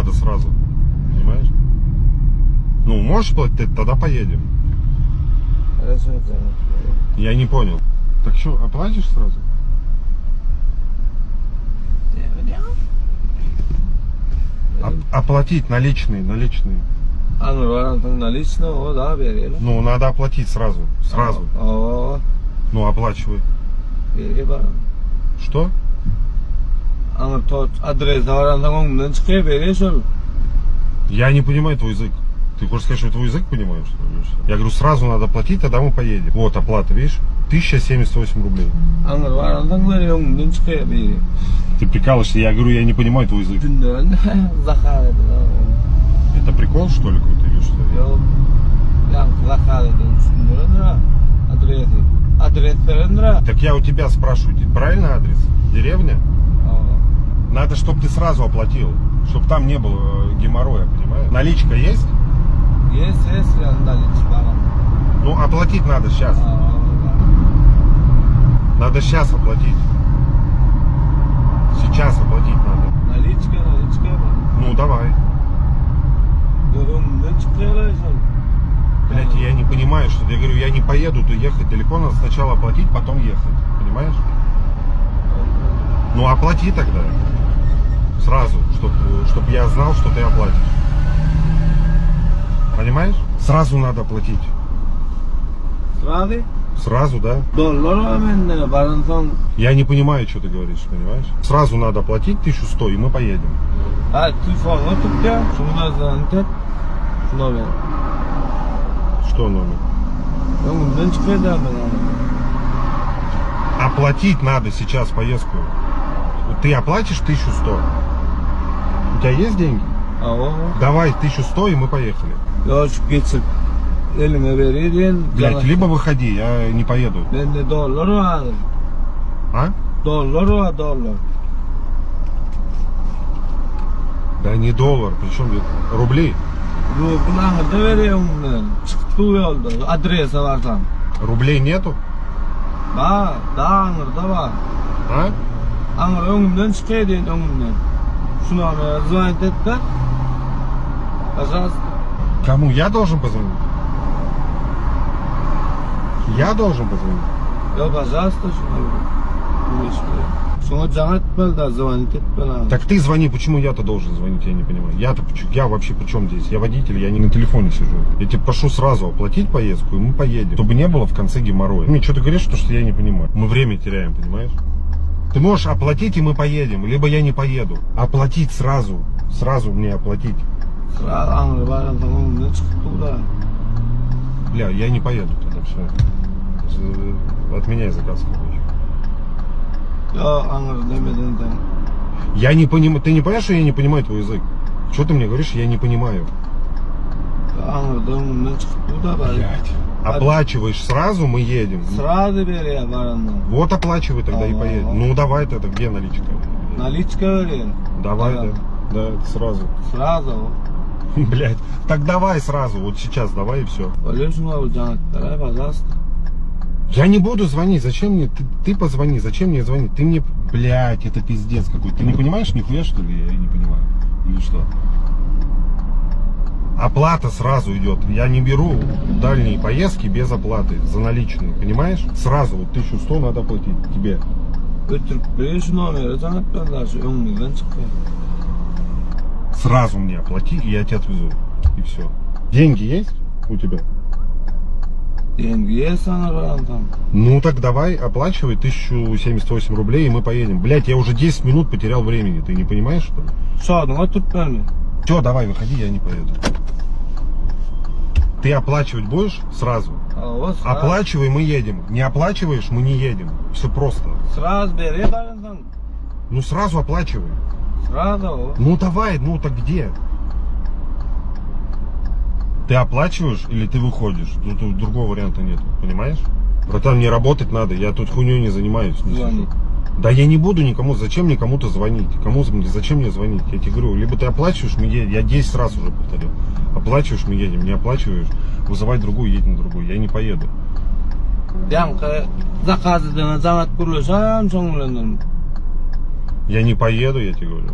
надо сразу. Понимаешь? Ну, можешь платить, тогда поедем. Хорошо, Джанат. Я не понял. Так что, оплатишь сразу? Оплатить наличные. Наличного, да, бери. Ну, надо оплатить сразу. Сразу. Ну, оплачивай. Бери, баран. Что? Адрес, бери, Я не понимаю твой язык. Ты хочешь сказать, что твой язык понимаешь? Что ли? Я говорю, сразу надо платить, тогда мы поедем. Вот оплата, видишь? 1078 рублей. Ты прикалываешься? Я говорю, я не понимаю твой язык. Это прикол, что ли, какой-то или что? Так я у тебя спрашиваю, правильно адрес? Деревня? Надо, чтобы ты сразу оплатил, чтобы там не было геморроя, понимаешь? Наличка есть? Есть, наличка. Ну, оплатить надо сейчас. Надо сейчас оплатить. Сейчас оплатить надо. Наличка. Ну, давай. Блять, я не понимаю, что я говорю, я не поеду, то ехать далеко, надо сначала оплатить, потом ехать. Понимаешь? Ну, оплати тогда. Сразу, чтобы я знал, что ты оплатишь. Понимаешь? Сразу надо оплатить. Сразу? Сразу, да? Я не понимаю, что ты говоришь, понимаешь? Сразу надо оплатить 1100, и мы поедем. Что номер? Оплатить надо сейчас поездку. Ты оплатишь 1100. У тебя есть деньги? Давай 1100, и мы поехали. Блять, либо выходи, я не поеду. А? Доллар. Да не доллар, причем рубли. Адреса varsan. Рублей нету? Да, аңырда бар. А? Аңыр өңімден çıkıyor değil öngümden. Şuna звонить et de. Пожалуйста. Кому? Я должен позвонить? Я должен позвонить? Yo, пожалуйста, şuna жаңа etmeli de звонить etmeli. Так ты звони, почему я-то должен звонить, я не понимаю. Я вообще при чем здесь? Я водитель, я не на телефоне сижу. Я тебе прошу сразу оплатить поездку, и мы поедем. Чтобы не было в конце геморроя. Ты мне что-то говоришь, что я не понимаю. Мы время теряем, понимаешь? Ты можешь оплатить, и мы поедем, либо я не поеду. Оплатить сразу. Сразу мне оплатить. Бля, я не поеду тогда, все. Отменяй заказ, короче. Я не понимаю. Ты не понимаешь, что я не понимаю твой язык? Что ты мне говоришь, я не понимаю. Блять. Оплачиваешь сразу, мы едем. Сразу бери, баранна. Вот оплачивай тогда и поедем. Ну давай тогда, где наличка? Наличка бери. Давай, да. Да, сразу. Сразу. Блять. Так давай сразу, вот сейчас давай и все. Давай, пожалуйста. Я не буду звонить, зачем мне? Ты позвони, зачем мне звонить? Ты мне, блять, это пиздец какой. Ты не понимаешь нихуя, что ли? Я не понимаю. Или что? Оплата сразу идет. Я не беру дальние поездки без оплаты, за наличные, понимаешь? Сразу, вот 1100 надо платить тебе. Сразу мне оплати, и я тебя отвезу. И все. Деньги есть у тебя? Деньги есть, там. Ну так давай, оплачивай 1078 рублей, и мы поедем. Блять, я уже 10 минут потерял времени, ты не понимаешь, что ли? Что, ну вот тут правильно. Все, давай, выходи, я не поеду. Ты оплачивать будешь сразу? Оплачивай, мы едем. Не оплачиваешь, мы не едем. Все просто. Сразу бери, барандан. Ну сразу оплачивай. Сразу. Ну давай, ну так где? Ты оплачиваешь или ты выходишь? Тут другого варианта нет, понимаешь? Братан, мне работать надо, я тут хуйней не занимаюсь. Не сижу. Да я не буду никому, зачем мне кому-то звонить? Зачем мне звонить? Я тебе говорю, либо ты оплачиваешь, мы едем, я 10 раз уже повторил. Оплачиваешь, мы едем, не оплачиваешь, вызывай другую, едем на другую, я не поеду. Я не поеду, я тебе говорю.